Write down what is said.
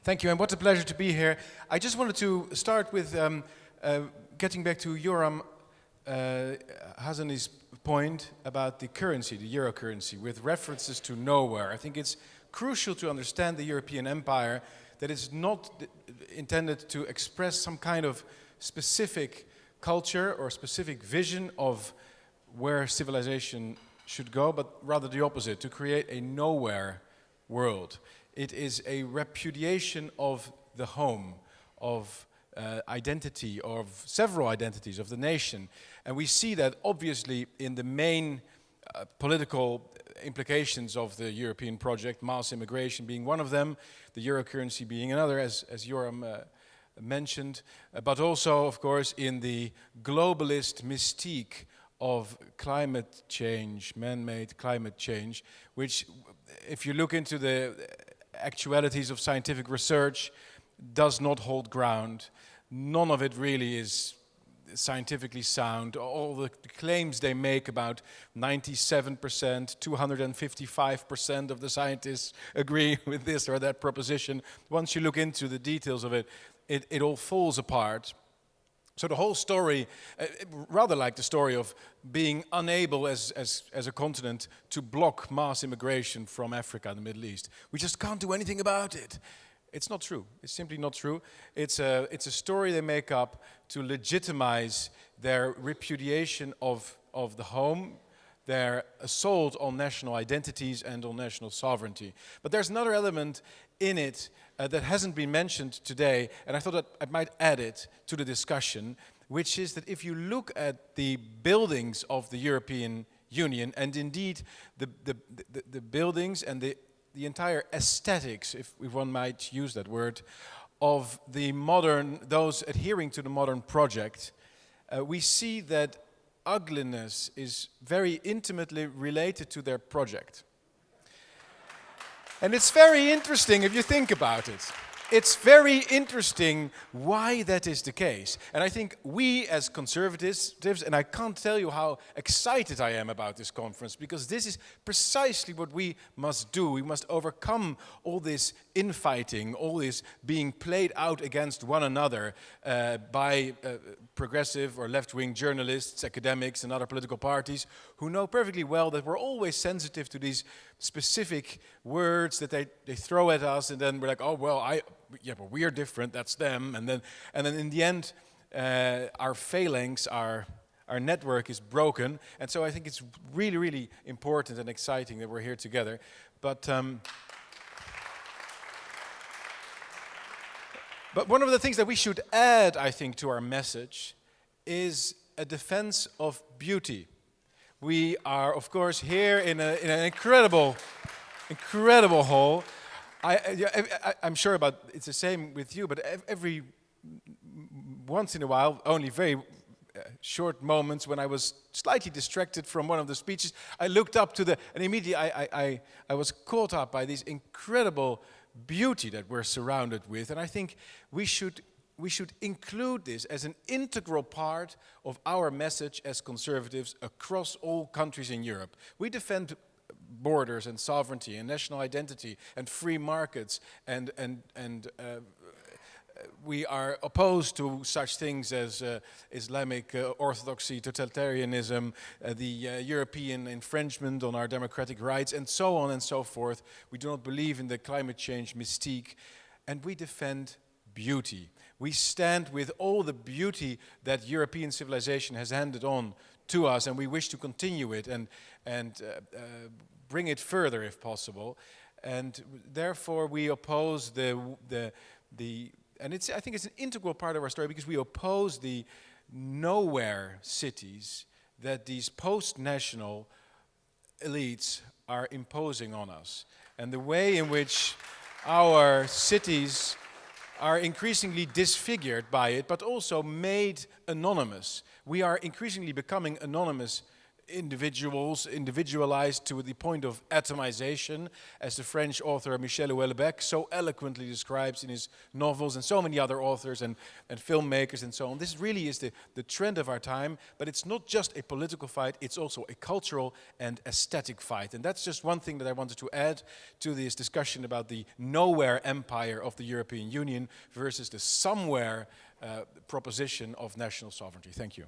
Thank you, and what a pleasure to be here. I just wanted to start with getting back to Yoram Hazani's point about the currency, the euro currency, with references to nowhere. I think it's crucial to understand the European empire, that it's not intended to express some kind of specific culture or specific vision of where civilization should go, but rather the opposite, to create a nowhere world. It is a repudiation of the home, of identity, of several identities of the nation. And we see that obviously in the main political implications of the European project, mass immigration being one of them, the euro currency being another, as Yoram mentioned, but also, of course, in the globalist mystique of climate change, man-made climate change, which, if you look into the actualities of scientific research, does not hold ground. None of it really is scientifically sound. All the claims they make about 97%, 255% of the scientists agree with this or that proposition. Once you look into the details of it, it all falls apart. So the whole story, rather like the story of being unable as a continent to block mass immigration from Africa and the Middle East. We just can't do anything about it. It's not true. It's simply not true. It's a story they make up to legitimize their repudiation of the home, their assault on national identities and on national sovereignty. But there's another element in it that hasn't been mentioned today, and I thought that I might add it to the discussion, which is that if you look at the buildings of the European Union, and indeed the buildings and the entire aesthetics, if one might use that word, of the modern, those adhering to the modern project, we see that ugliness is very intimately related to their project. And it's very interesting if you think about it. It's very interesting why that is the case. And I think we as conservatives, and I can't tell you how excited I am about this conference, because this is precisely what we must do. We must overcome all this infighting, all this being played out against one another by progressive or left-wing journalists, academics, and other political parties who know perfectly well that we're always sensitive to these specific words that they throw at us, and then we're like, oh, well, yeah, but we're different, that's them, and then in the end, our phalanx, our network is broken, and so I think it's really, really important and exciting that we're here together. But one of the things that we should add, I think, to our message is a defense of beauty. We are, of course, here in an incredible hall. I'm sure it's the same with you, but every once in a while, only very short moments when I was slightly distracted from one of the speeches, I looked up to and immediately I was caught up by this incredible beauty that we're surrounded with, and I think we should include this as an integral part of our message as conservatives across all countries in Europe. We defend borders and sovereignty and national identity and free markets, and we are opposed to such things as Islamic orthodoxy, totalitarianism, the European infringement on our democratic rights, and so on and so forth. We do not believe in the climate change mystique, and we defend beauty. We stand with all the beauty that European civilization has handed on to us, and we wish to continue it and bring it further if possible. And therefore we oppose I think it's an integral part of our story, because we oppose the nowhere cities that these post-national elites are imposing on us, and the way in which our cities are increasingly disfigured by it, but also made anonymous. We are increasingly becoming anonymous individuals, individualized to the point of atomization, as the French author Michel Houellebecq so eloquently describes in his novels, and so many other authors and filmmakers and so on. This really is the trend of our time, but it's not just a political fight, it's also a cultural and aesthetic fight. And that's just one thing that I wanted to add to this discussion about the nowhere empire of the European Union versus the somewhere proposition of national sovereignty. Thank you.